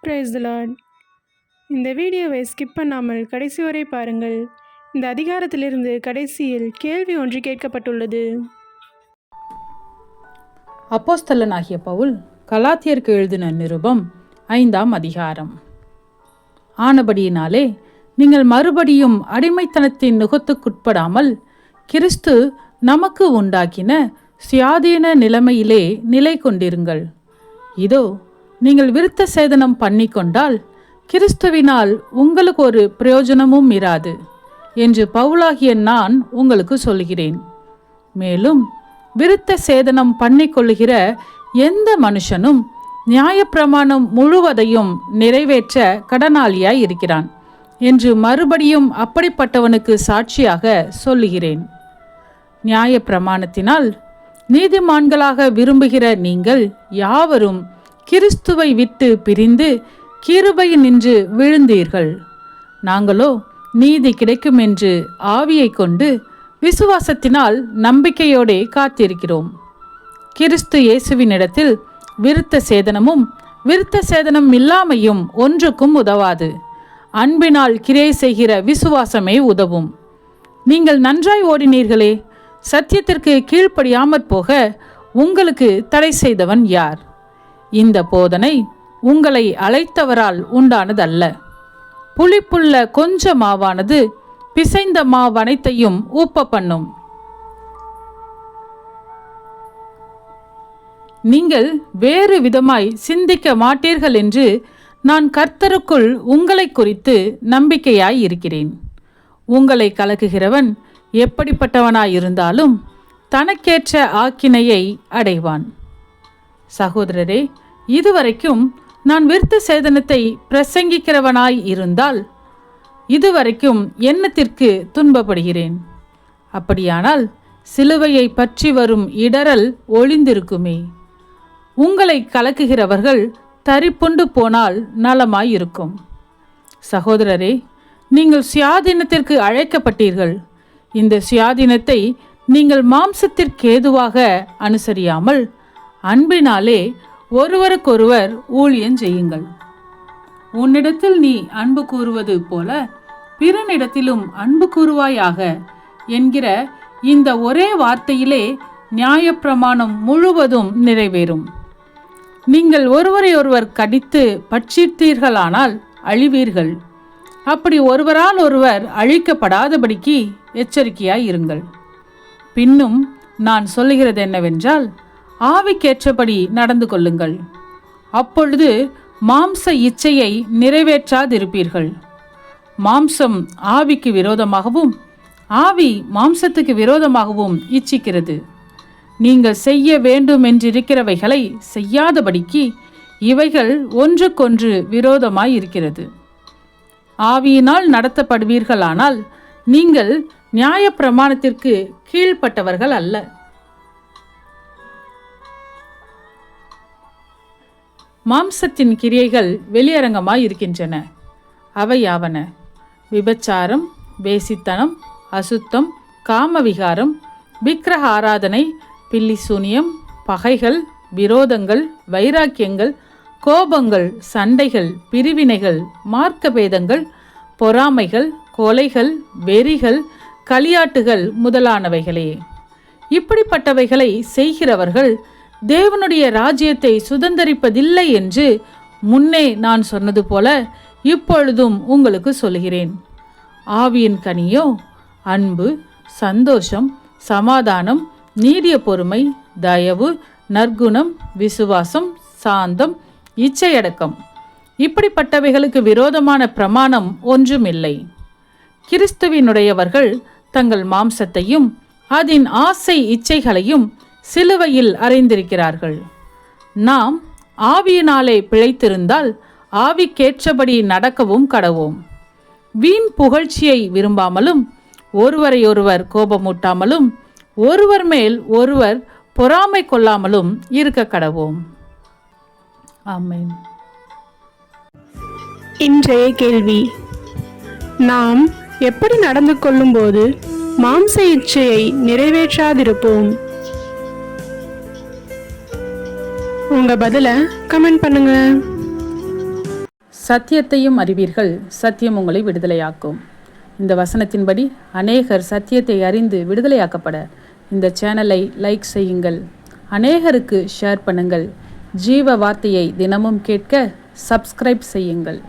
Praise the Lord. இந்த வீடியோவை skip பண்ணாமல் கடைசி வரை பாருங்கள். இந்த அதிகாரத்திலிருந்து கடைசியில் கேள்வி ஒன்று கேட்கப்பட்டுள்ளது. அப்போஸ்தலனாகிய பவுல் கலாத்தியருக்கு எழுதின நிருபம் 5ஆம் அதிகாரம். ஆனபடியினாலே நீங்கள் மறுபடியும் அடிமைத்தனத்தின் நுகத்துக்குட்படாமல் கிறிஸ்து நமக்கு உண்டாக்கின சுயாதீன நிலைமையிலே நிலை கொண்டிருங்கள். இதோ நீங்கள் விருத்த சேதனம் பண்ணிக்கொண்டால் கிறிஸ்துவினால் உங்களுக்கு ஒரு பிரயோஜனமும் இராது என்று பவுலாகிய நான் உங்களுக்கு சொல்கிறேன். மேலும் விருத்த சேதனம் பண்ணிக்கொள்ளுகிற எந்த மனுஷனும் நியாயப்பிரமாணம் முழுவதையும் நிறைவேற்ற கடனாளியாய் இருக்கிறான் என்று மறுபடியும் அப்படிப்பட்டவனுக்கு சாட்சியாக சொல்லுகிறேன். நியாயப்பிரமாணத்தினால் நீதிமான்களாக விரும்புகிற நீங்கள் யாவரும் கிறிஸ்துவை விட்டு பிரிந்து கிருபையினின்று விழுந்தீர்கள். நாங்களோ நீதி கிடைக்கும் என்று ஆவியை கொண்டு விசுவாசத்தினால் நம்பிக்கையோடே காத்திருக்கிறோம். கிறிஸ்து இயேசுவினிடத்தில் விருத்த சேதனமும் விருத்த சேதனம் இல்லாமையும் ஒன்றுக்கும் உதவாது. அன்பினால் கிரியை செய்கிற விசுவாசமே உதவும். நீங்கள் நன்றாய் ஓடினீர்களே, சத்தியத்திற்கு கீழ்ப்படியாமற் போக உங்களுக்கு தடை செய்தவன் யார்? இந்த போதனை உங்களை அழைத்தவரால் உண்டானதல்ல. புளிப்புள்ள கொஞ்ச மாவானது பிசைந்த மாவனைத்தையும் ஊப்ப பண்ணும். நீங்கள் வேறு விதமாய் சிந்திக்க மாட்டீர்கள் என்று நான் கர்த்தருக்குள் உங்களை குறித்து நம்பிக்கையாய் இருக்கிறேன். உங்களை கலக்குகிறவன் எப்படிப்பட்டவனாயிருந்தாலும் தனக்கேற்ற ஆக்கினையை அடைவான். சகோதரரே, இதுவரைக்கும் நான் விருத்த சேதனத்தை பிரசங்கிக்கிறவனாய் இருந்தால் இதுவரைக்கும் எண்ணத்திற்கு துன்பப்படுகிறேன். அப்படியானால் சிலுவையை பற்றி வரும் இடரல் ஒளிந்திருக்குமே. உங்களை கலக்குகிறவர்கள் தரிப்புண்டு போனால் நலமாயிருக்கும். சகோதரரே, நீங்கள் சுயாதீனத்திற்கு அழைக்கப்பட்டீர்கள். இந்த சுயாதீனத்தை நீங்கள் மாம்சத்திற்கேதுவாக அனுசரியாமல் அன்பினாலே ஒருவருக்கொருவர் ஊழியம் செய்யுங்கள். உன்னிடத்தில் நீ அன்பு கூறுவது போல பிறனிடத்திலும் அன்பு கூறுவாயாக என்கிற இந்த ஒரே வார்த்தையிலே நியாயப்பிரமாணம் முழுவதும் நிறைவேறும். நீங்கள் ஒருவரை ஒருவர் கடித்து பட்சித்தீர்களானால் அழிவீர்கள். அப்படி ஒருவரால் ஒருவர் அழிக்கப்படாதபடிக்கு எச்சரிக்கையாய் இருங்கள். பின்னும் நான் சொல்லுகிறது என்னவென்றால், ஆவிக்கேற்றபடி நடந்து கொள்ளுங்கள். அப்பொழுது மாம்ச இச்சையை நிறைவேற்றாதிருப்பீர்கள். மாம்சம் ஆவிக்கு விரோதமாகவும் ஆவி மாம்சத்துக்கு விரோதமாகவும் இச்சிக்கிறது. நீங்கள் செய்ய வேண்டும் என்றிருக்கிறவைகளை செய்யாதபடிக்கு இவைகள் ஒன்றுக்கொன்று விரோதமாய் இருக்கிறது. ஆவியினால் நடத்தப்படுவீர்களானால் நீங்கள் நியாயப்பிரமாணத்திற்கு கீழ்ப்பட்டவர்கள் அல்ல. மாம்சத்தின் கிரியைகள் வெளியரங்கமாய் இருக்கின்றன. அவையாவன: விபச்சாரம், வேசித்தனம், அசுத்தம், காமவிகாரம், விக்கிரக ஆராதனை, பில்லிசூனியம், பகைகள், விரோதங்கள், வைராக்கியங்கள், கோபங்கள், சண்டைகள், பிரிவினைகள், மார்க்கபேதங்கள், பொறாமைகள், கொலைகள், வெறிகள், களியாட்டுகள் முதலானவைகளே. இப்படிப்பட்டவைகளை செய்கிறவர்கள் தேவனுடைய ராஜ்யத்தை சுதந்தரிப்பதில்லை என்று முன்னே நான் சொன்னது போல இப்பொழுதும் உங்களுக்கு சொல்கிறேன். ஆவியின் கனியோ அன்பு, சந்தோஷம், சமாதானம், நீடிய பொறுமை, தயவு, நற்குணம், விசுவாசம், சாந்தம், இச்சையடக்கம். இப்படிப்பட்டவைகளுக்கு விரோதமான பிரமாணம் ஒன்றுமில்லை. கிறிஸ்துவினுடையவர்கள் தங்கள் மாம்சத்தையும் அதன் ஆசை இச்சைகளையும் சிலுவையில் அறைந்திருக்கிறார்கள். நாம் ஆவியினாலே பிழைத்திருந்தால் ஆவிக்கேற்றபடி நடக்கவும் கடவோம். வீண் புகழ்ச்சியை விரும்பாமலும் ஒருவரையொருவர் கோபமூட்டாமலும் ஒருவர் மேல் ஒருவர் பொறாமை கொள்ளாமலும் இருக்க கடவோம். ஆமென். இன்றைய கேள்வி: நாம் எப்படி நடந்து கொள்ளும்போது மாம்ச இச்சையை நிறைவேற்றாதிருப்போம்? உங்க பதிலை கமெண்ட் பண்ணுங்க. சத்தியத்தையும் அறிவீர்கள், சத்தியம் உங்களை விடுதலையாக்கும். இந்த வசனத்தின்படி அநேகர் சத்தியத்தை அறிந்து விடுதலையாக்கப்பட இந்த சேனலை லைக் செய்யுங்கள், அநேகருக்கு ஷேர் பண்ணுங்கள். ஜீவ வார்த்தையை தினமும் கேட்க சப்ஸ்கிரைப் செய்யுங்கள்.